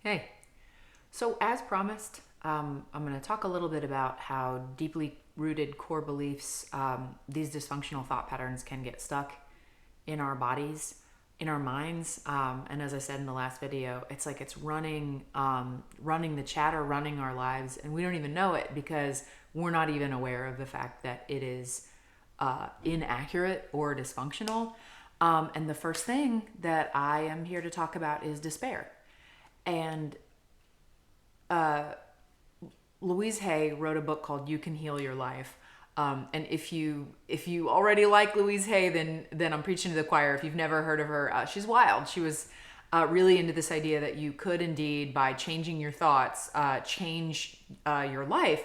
Hey, so as promised, I'm going to talk a little bit about how deeply rooted core beliefs, these dysfunctional thought patterns can get stuck in our bodies, in our minds. And as I said in the last video, it's like it's running the chatter, running our lives, and we don't even know it because we're not even aware of the fact that it is inaccurate or dysfunctional. And the first thing that I am here to talk about is despair. And Louise Hay wrote a book called You Can Heal Your Life. And if you already like Louise Hay, then I'm preaching to the choir. If you've never heard of her, she's wild. She was really into this idea that you could indeed, by changing your thoughts, change your life.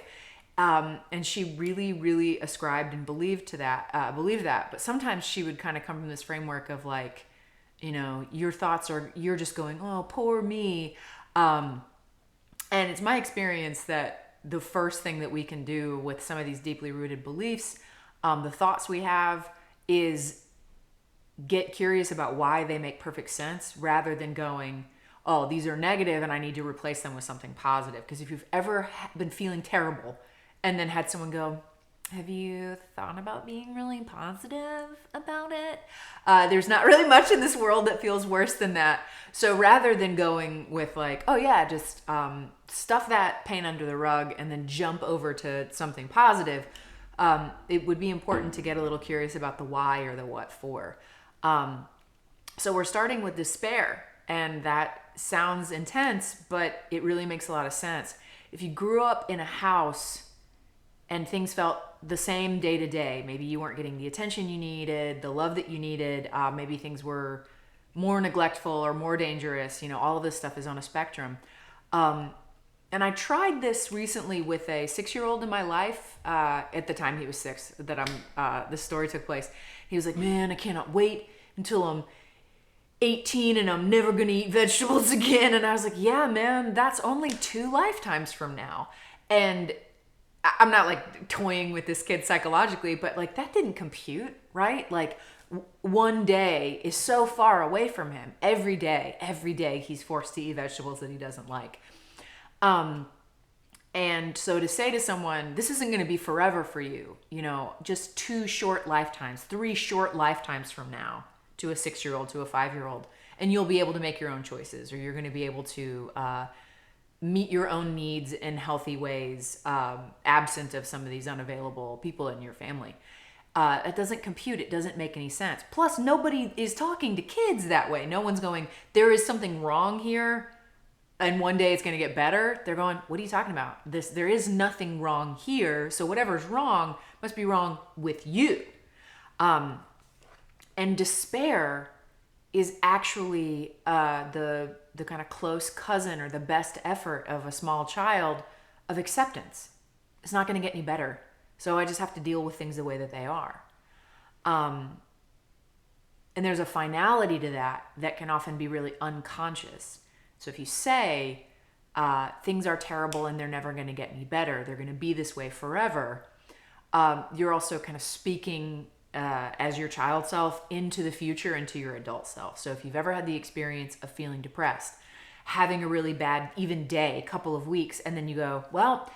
And she really, really ascribed and believed that. But sometimes she would kind of come from this framework of like, your thoughts you're just going, oh, poor me. And it's my experience that the first thing that we can do with some of these deeply rooted beliefs, the thoughts we have, is get curious about why they make perfect sense rather than going, oh, these are negative and I need to replace them with something positive. Because if you've ever been feeling terrible and then had someone go, have you thought about being really positive about it? There's not really much in this world that feels worse than that. So rather than going with like, oh yeah, just stuff that pain under the rug and then jump over to something positive, it would be important to get a little curious about the why or the what for. So we're starting with despair, and that sounds intense, but it really makes a lot of sense. If you grew up in a house and things felt the same day to day, maybe you weren't getting the attention you needed, the love that you needed, maybe things were more neglectful or more dangerous, all of this stuff is on a spectrum. And I tried this recently with a 6-year-old in my life. At the time he was 6 that this story took place. He was like, man, I cannot wait until I'm 18 and I'm never going to eat vegetables again. And I was like, yeah, man, that's only 2 lifetimes from now. And I'm not like toying with this kid psychologically, but like that didn't compute, right? Like one day is so far away from him. Every day he's forced to eat vegetables that he doesn't like. And so to say to someone, this isn't going to be forever for you, just 2 short lifetimes, 3 short lifetimes from now, to a 6-year-old, to a 5-year-old, and you'll be able to make your own choices, or you're going to be able to, meet your own needs in healthy ways, absent of some of these unavailable people in your family. It doesn't compute. It doesn't make any sense. Plus, nobody is talking to kids that way. No one's going, there is something wrong here, and one day it's going to get better. They're going, what are you talking about? There is nothing wrong here, so whatever's wrong must be wrong with you. And despair is actually the kind of close cousin or the best effort of a small child of acceptance. It's not going to get any better. So I just have to deal with things the way that they are. And there's a finality to that can often be really unconscious. So if you say things are terrible and they're never going to get any better, they're going to be this way forever, you're also kind of speaking as your child self into the future, into your adult self. So if you've ever had the experience of feeling depressed, having a really bad even day, a couple of weeks, and then you go, well,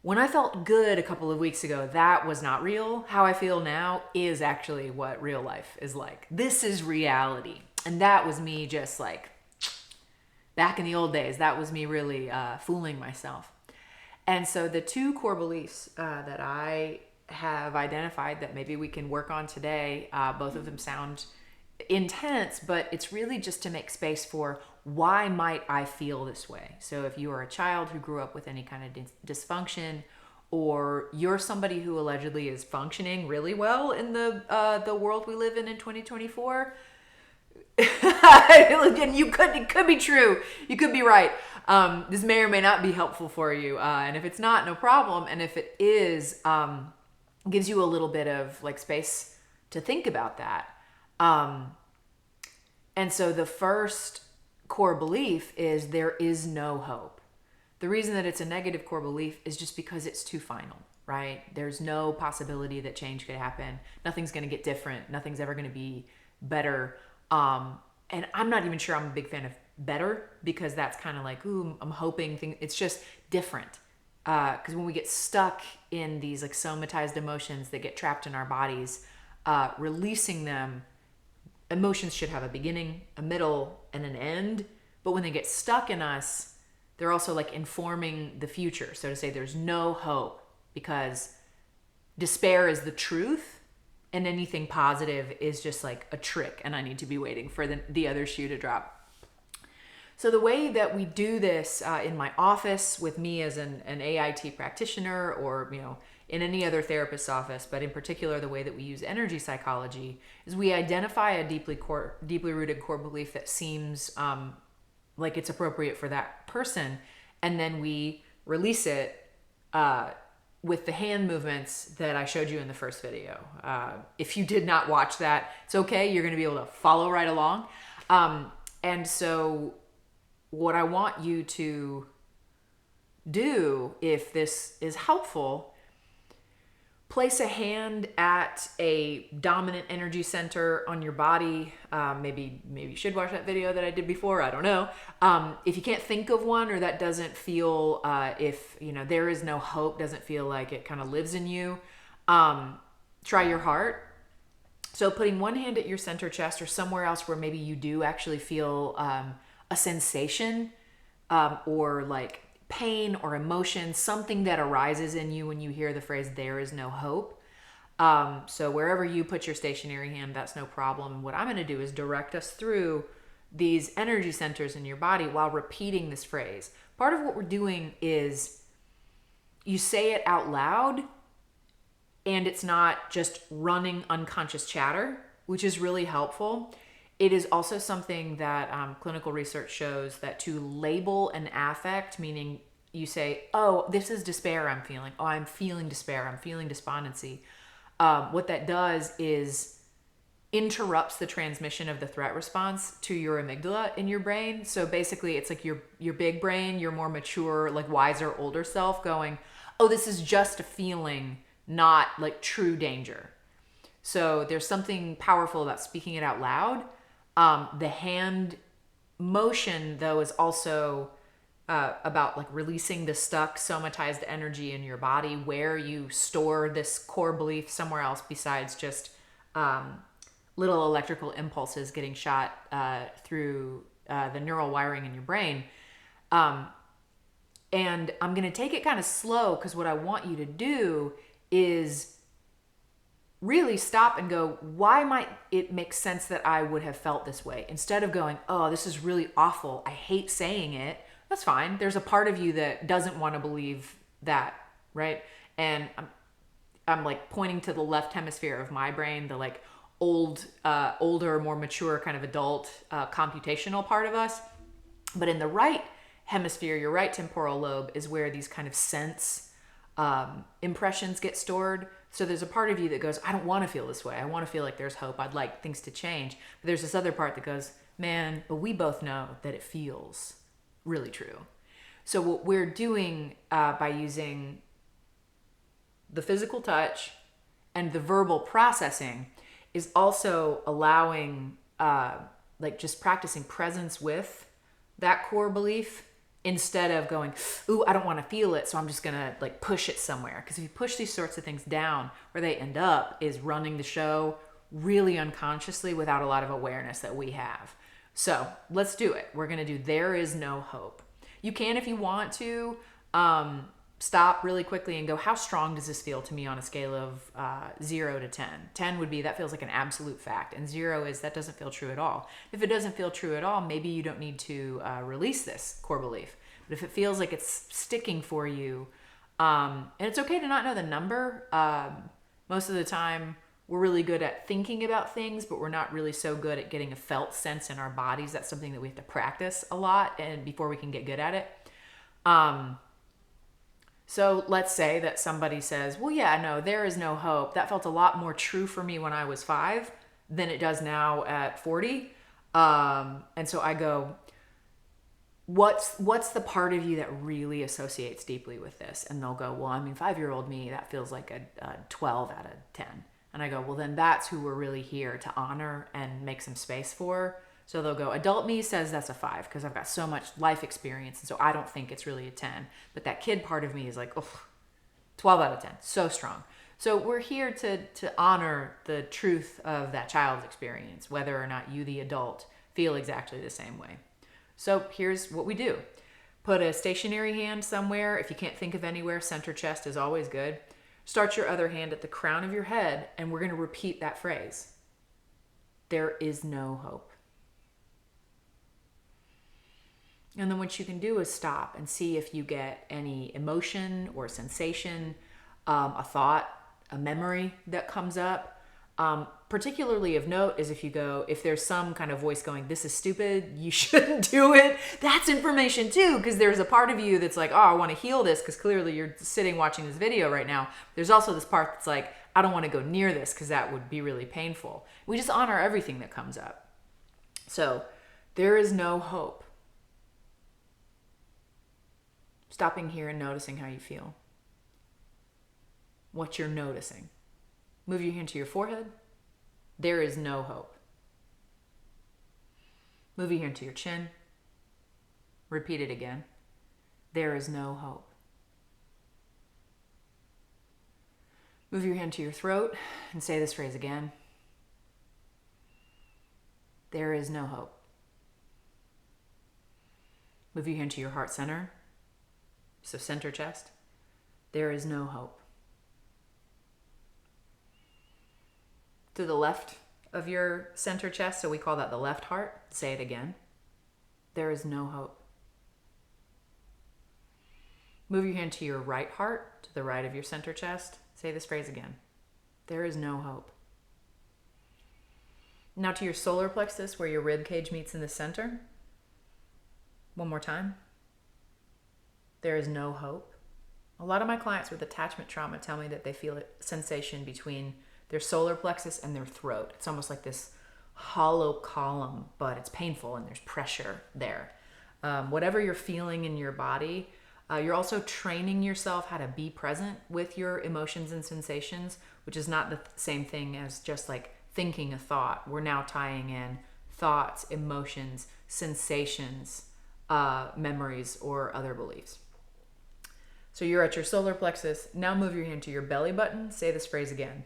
when I felt good a couple of weeks ago, that was not real. How I feel now is actually what real life is like. This is reality. And that was me just like, back in the old days, that was me really fooling myself. And so the 2 core beliefs that I have identified that maybe we can work on today. Both of them sound intense, but it's really just to make space for why might I feel this way. So if you are a child who grew up with any kind of dysfunction, or you're somebody who allegedly is functioning really well in the world we live in 2024, and it could be true. You could be right. This may or may not be helpful for you. And if it's not, no problem. And if it is, gives you a little bit of like space to think about that. And so the first core belief is there is no hope. The reason that it's a negative core belief is just because it's too final, right? There's no possibility that change could happen. Nothing's going to get different. Nothing's ever going to be better. And I'm not even sure I'm a big fan of better, because that's kind of like, ooh, I'm hoping thing. It's just different. Because when we get stuck in these like somatized emotions that get trapped in our bodies, releasing them, emotions should have a beginning, a middle, and an end. But when they get stuck in us, they're also like informing the future. So to say there's no hope, because despair is the truth, and anything positive is just like a trick, and I need to be waiting for the other shoe to drop. So the way that we do this in my office with me as an AIT practitioner, or in any other therapist's office, but in particular the way that we use energy psychology, is we identify a deeply rooted core belief that seems like it's appropriate for that person, and then we release it with the hand movements that I showed you in the first video. If you did not watch that, it's okay. You're going to be able to follow right along. And so what I want you to do, if this is helpful, place a hand at a dominant energy center on your body. Maybe you should watch that video that I did before. I don't know. If you can't think of one, or that doesn't feel, if there is no hope, doesn't feel like it kind of lives in you, try your heart. So putting one hand at your center chest, or somewhere else where maybe you do actually feel a sensation, or like pain or emotion, something that arises in you when you hear the phrase, there is no hope. So wherever you put your stationary hand, that's no problem. What I'm going to do is direct us through these energy centers in your body while repeating this phrase. Part of what we're doing is you say it out loud, and it's not just running unconscious chatter, which is really helpful. It is also something that clinical research shows that to label an affect, meaning you say, oh, this is despair I'm feeling. Oh, I'm feeling despair. I'm feeling despondency. What that does is interrupts the transmission of the threat response to your amygdala in your brain. So basically it's like your big brain, your more mature, like wiser, older self going, oh, this is just a feeling, not like true danger. So there's something powerful about speaking it out loud. The hand motion, though, is also about like releasing the stuck somatized energy in your body, where you store this core belief somewhere else besides just little electrical impulses getting shot through the neural wiring in your brain. And I'm going to take it kind of slow, because what I want you to do is really stop and go, why might it make sense that I would have felt this way? Instead of going, oh, this is really awful, I hate saying it. That's fine. There's a part of you that doesn't want to believe that, right? And I'm like pointing to the left hemisphere of my brain, the like older, more mature kind of adult computational part of us. But in the right hemisphere, your right temporal lobe, is where these kind of sense impressions get stored. So there's a part of you that goes, I don't want to feel this way. I want to feel like there's hope. I'd like things to change. But there's this other part that goes, man, but we both know that it feels really true. So what we're doing by using the physical touch and the verbal processing is also allowing, like just practicing presence with that core belief, instead of going, ooh, I don't want to feel it, so I'm just going to like push it somewhere. Because if you push these sorts of things down, where they end up is running the show really unconsciously without a lot of awareness that we have. So let's do it. We're going to do there is no hope. You can, if you want to, stop really quickly and go, how strong does this feel to me on a scale of 0 to 10? 10 would be, that feels like an absolute fact. And 0 is, that doesn't feel true at all. If it doesn't feel true at all, maybe you don't need to release this core belief. But if it feels like it's sticking for you, and it's okay to not know the number. Most of the time, we're really good at thinking about things, but we're not really so good at getting a felt sense in our bodies. That's something that we have to practice a lot, and before we can get good at it. So let's say that somebody says, well, yeah, no, there is no hope. That felt a lot more true for me when I was 5 than it does now at 40. And so I go, what's the part of you that really associates deeply with this? And they'll go, well, I mean, 5-year-old me, that feels like a 12 out of 10. And I go, well, then that's who we're really here to honor and make some space for. So they'll go, adult me says that's a 5 because I've got so much life experience. And so I don't think it's really a 10. But that kid part of me is like, oh, 12 out of 10. So strong. So we're here to honor the truth of that child's experience, whether or not you, the adult, feel exactly the same way. So here's what we do. Put a stationary hand somewhere. If you can't think of anywhere, center chest is always good. Start your other hand at the crown of your head, and we're going to repeat that phrase. There is no hope. And then what you can do is stop and see if you get any emotion or sensation, a thought, a memory that comes up. Particularly of note is if there's some kind of voice going, this is stupid, you shouldn't do it. That's information too, because there's a part of you that's like, oh, I want to heal this, because clearly you're sitting watching this video right now. There's also this part that's like, I don't want to go near this because that would be really painful. We just honor everything that comes up. So there is no hope. Stopping here and noticing how you feel. What you're noticing. Move your hand to your forehead. There is no hope. Move your hand to your chin. Repeat it again. There is no hope. Move your hand to your throat and say this phrase again. There is no hope. Move your hand to your heart center. So center chest. There is no hope. To the left of your center chest, so we call that the left heart. Say it again. There is no hope. Move your hand to your right heart, to the right of your center chest. Say this phrase again. There is no hope. Now to your solar plexus, where your rib cage meets in the center. One more time. There is no hope. A lot of my clients with attachment trauma tell me that they feel a sensation between their solar plexus and their throat. It's almost like this hollow column, but it's painful and there's pressure there. Whatever you're feeling in your body, you're also training yourself how to be present with your emotions and sensations, which is not the same thing as just like thinking a thought. We're now tying in thoughts, emotions, sensations, memories, or other beliefs. So you're at your solar plexus. Now move your hand to your belly button. Say this phrase again.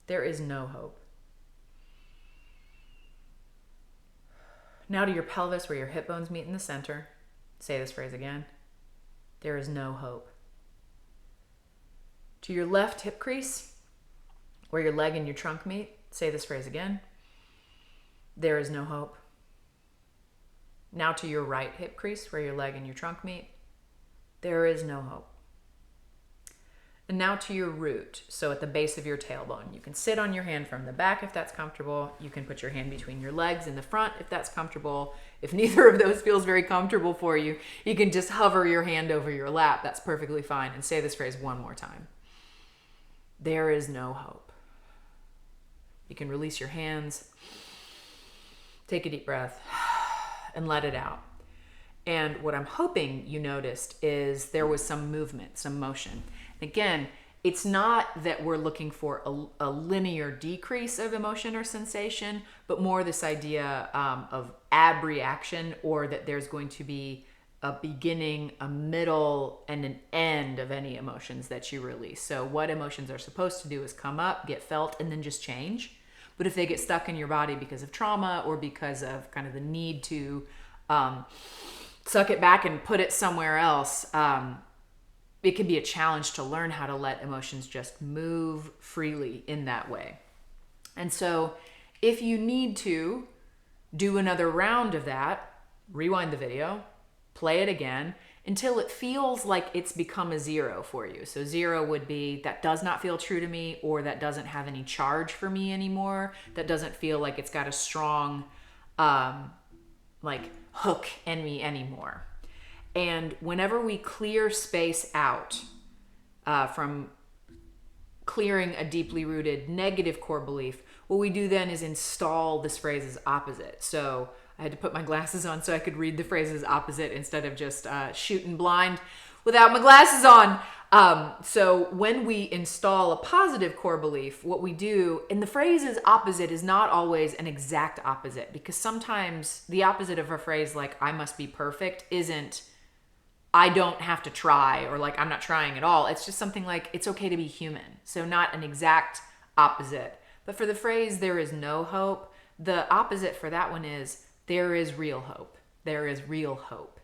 There is no hope. Now to your pelvis, where your hip bones meet in the center. Say this phrase again. There is no hope. To your left hip crease, where your leg and your trunk meet. Say this phrase again. There is no hope. Now to your right hip crease, where your leg and your trunk meet. There is no hope. And now to your root, so at the base of your tailbone. You can sit on your hand from the back if that's comfortable. You can put your hand between your legs in the front if that's comfortable. If neither of those feels very comfortable for you, you can just hover your hand over your lap. That's perfectly fine. And say this phrase one more time. There is no hope. You can release your hands, take a deep breath, and let it out. And what I'm hoping you noticed is there was some movement, some motion. And again, it's not that we're looking for a linear decrease of emotion or sensation, but more this idea of abreaction, or that there's going to be a beginning, a middle, and an end of any emotions that you release. So what emotions are supposed to do is come up, get felt, and then just change. But if they get stuck in your body because of trauma or because of kind of the need to suck it back and put it somewhere else, it can be a challenge to learn how to let emotions just move freely in that way. And so if you need to do another round of that, rewind the video, play it again until it feels like it's become a 0 for you. So 0 would be that does not feel true to me, or that doesn't have any charge for me anymore. That doesn't feel like it's got a strong hook in me anymore. And whenever we clear space out from clearing a deeply rooted negative core belief, what we do then is install this phrase's opposite. So I had to put my glasses on so I could read the phrase's opposite instead of just shooting blind without my glasses on. So when we install a positive core belief, what we do, and the phrase is opposite is not always an exact opposite, because sometimes the opposite of a phrase like I must be perfect isn't I don't have to try, or like I'm not trying at all. It's just something like it's okay to be human. So not an exact opposite. But for the phrase there is no hope, the opposite for that one is there is real hope. There is real hope.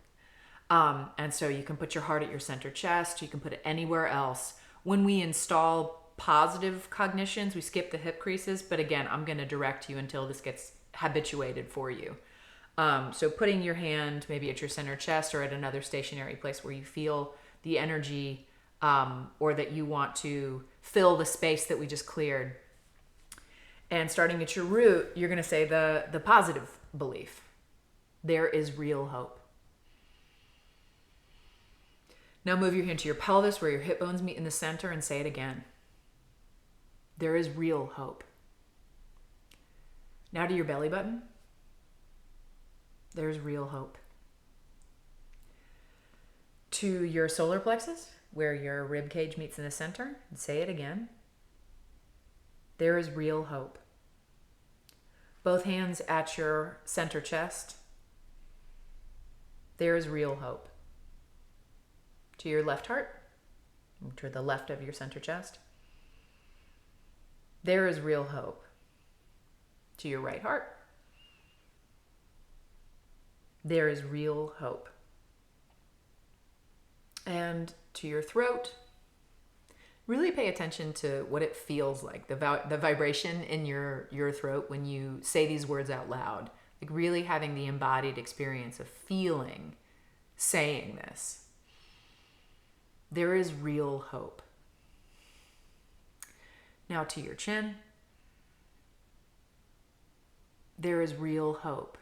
And so you can put your heart at your center chest. You can put it anywhere else. When we install positive cognitions, we skip the hip creases. But again, I'm going to direct you until this gets habituated for you. So putting your hand maybe at your center chest or at another stationary place where you feel the energy, or that you want to fill the space that we just cleared. And starting at your root, you're going to say the positive belief. There is real hope. Now move your hand to your pelvis where your hip bones meet in the center and say it again. There is real hope. Now to your belly button. There's real hope. To your solar plexus where your rib cage meets in the center, and say it again. There is real hope. Both hands at your center chest. There is real hope. To your left heart, to the left of your center chest. There is real hope. To your right heart. There is real hope. And to your throat, really pay attention to what it feels like, the vibration in your throat when you say these words out loud. Like really having the embodied experience of feeling, saying this. There is real hope. Now to your chin. There is real hope.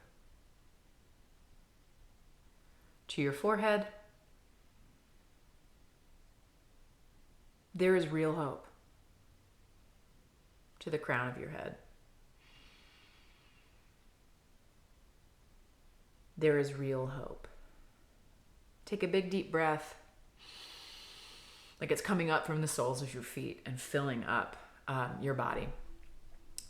To your forehead. There is real hope. To the crown of your head. There is real hope. Take a big deep breath. Like it's coming up from the soles of your feet and filling up your body.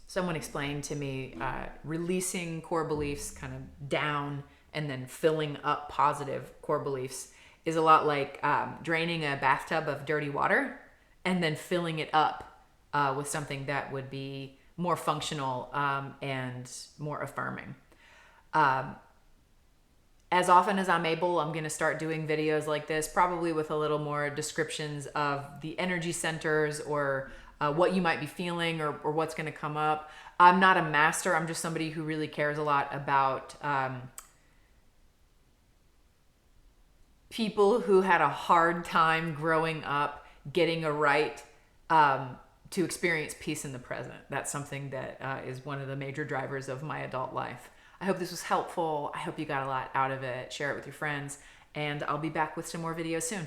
Someone explained to me releasing core beliefs kind of down and then filling up positive core beliefs is a lot like draining a bathtub of dirty water and then filling it up with something that would be more functional and more affirming. As often as I'm able, I'm going to start doing videos like this, probably with a little more descriptions of the energy centers or what you might be feeling or what's going to come up. I'm not a master. I'm just somebody who really cares a lot about people who had a hard time growing up getting a right to experience peace in the present. That's something that is one of the major drivers of my adult life. I hope this was helpful. I hope you got a lot out of it. Share it with your friends, and I'll be back with some more videos soon.